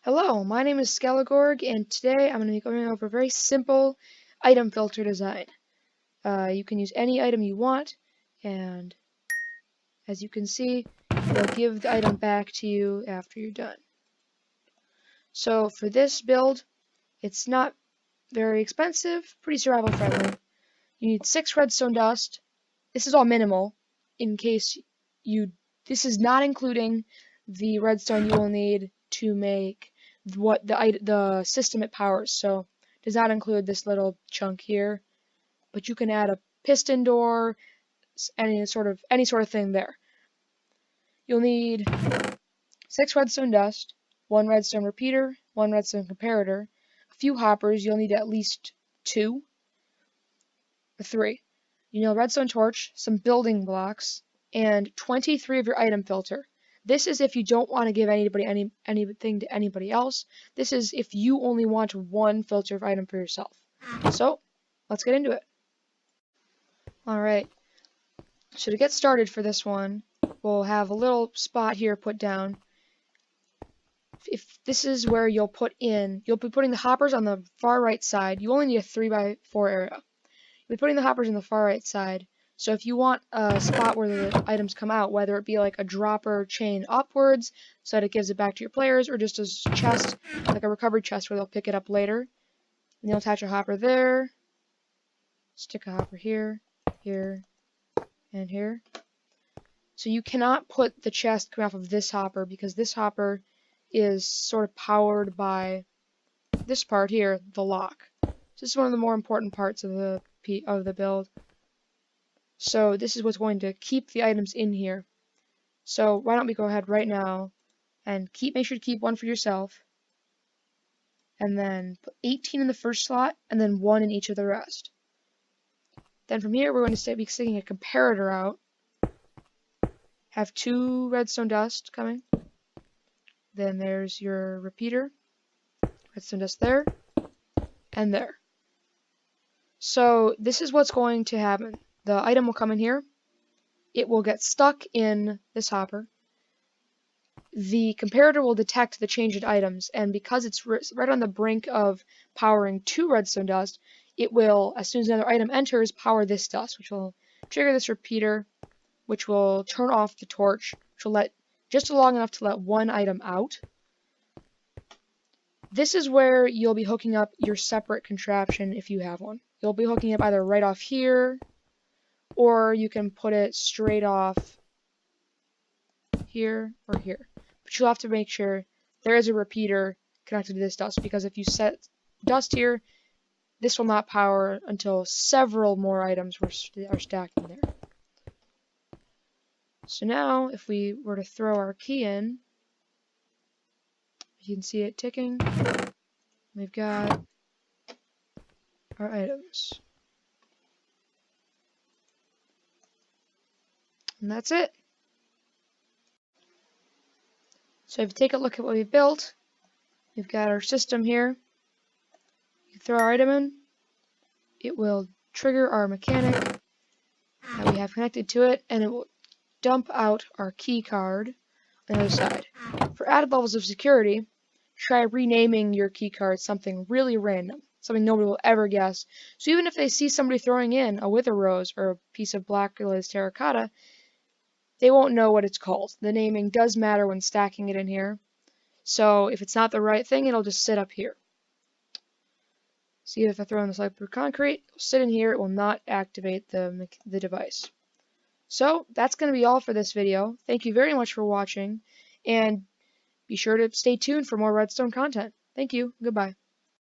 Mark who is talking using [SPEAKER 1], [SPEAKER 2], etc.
[SPEAKER 1] Hello, my name is Skelegorg, and today I'm going to be going over a very simple item filter design. You can use any item you want, and as you can see, it'll give the item back to you after you're done. So for this build, it's not very expensive, pretty survival friendly. You need 6 redstone dust. This is all minimal, in case this is not including the redstone you will need to make what the system it powers. So it does not include this little chunk here, but you can add a piston door, any sort of thing there. You'll need 6 redstone dust, 1 redstone repeater, 1 redstone comparator, a few hoppers. You'll need at least 2 or 3. You need a redstone torch, some building blocks, and 23 of your item filter. This is if you don't want to give anything to anybody else. This is if you only want 1 filter of item for yourself. So, let's get into it. Alright, so to get started for this one, we'll have a little spot here put down. If this is where you'll be putting the hoppers on the far right side. You only need a 3x4 area. You'll be putting the hoppers on the far right side. So if you want a spot where the items come out, whether it be like a dropper chain upwards so that it gives it back to your players, or just a chest, like a recovery chest where they'll pick it up later, and you'll attach a hopper there, stick a hopper here, here, and here. So you cannot put the chest coming off of this hopper because this hopper is sort of powered by this part here, the lock. So this is one of the more important parts of the build. So this is what's going to keep the items in here. So why don't we go ahead right now and make sure to keep 1 for yourself, and then put 18 in the first slot, and then 1 in each of the rest. Then from here we're going to be sticking a comparator out. Have 2 redstone dust coming. Then there's your repeater. Redstone dust there and there. So this is what's going to happen. The item will come in here. It will get stuck in this hopper. The comparator will detect the changed items, and because it's right on the brink of powering 2 redstone dust, it will, as soon as another item enters, power this dust, which will trigger this repeater, which will turn off the torch, which will let just long enough to let 1 item out. This is where you'll be hooking up your separate contraption if you have one. You'll be hooking up either right off here, or you can put it straight off here or here. But you'll have to make sure there is a repeater connected to this dust, because if you set dust here, this will not power until several more items are stacked in there. So now, if we were to throw our key in, you can see it ticking. We've got our items. And that's it. So if you take a look at what we've built, we've got our system here. You throw our item in, it will trigger our mechanic that we have connected to it, and it will dump out our key card on the other side. For added levels of security, try renaming your key card something really random, something nobody will ever guess. So even if they see somebody throwing in a wither rose or a piece of black glazed terracotta, they won't know what it's called. The naming does matter when stacking it in here. So if it's not the right thing, it'll just sit up here. See, if I throw in the slide through concrete, it'll sit in here. It will not activate the device. So that's going to be all for this video. Thank you very much for watching, and be sure to stay tuned for more Redstone content. Thank you. Goodbye.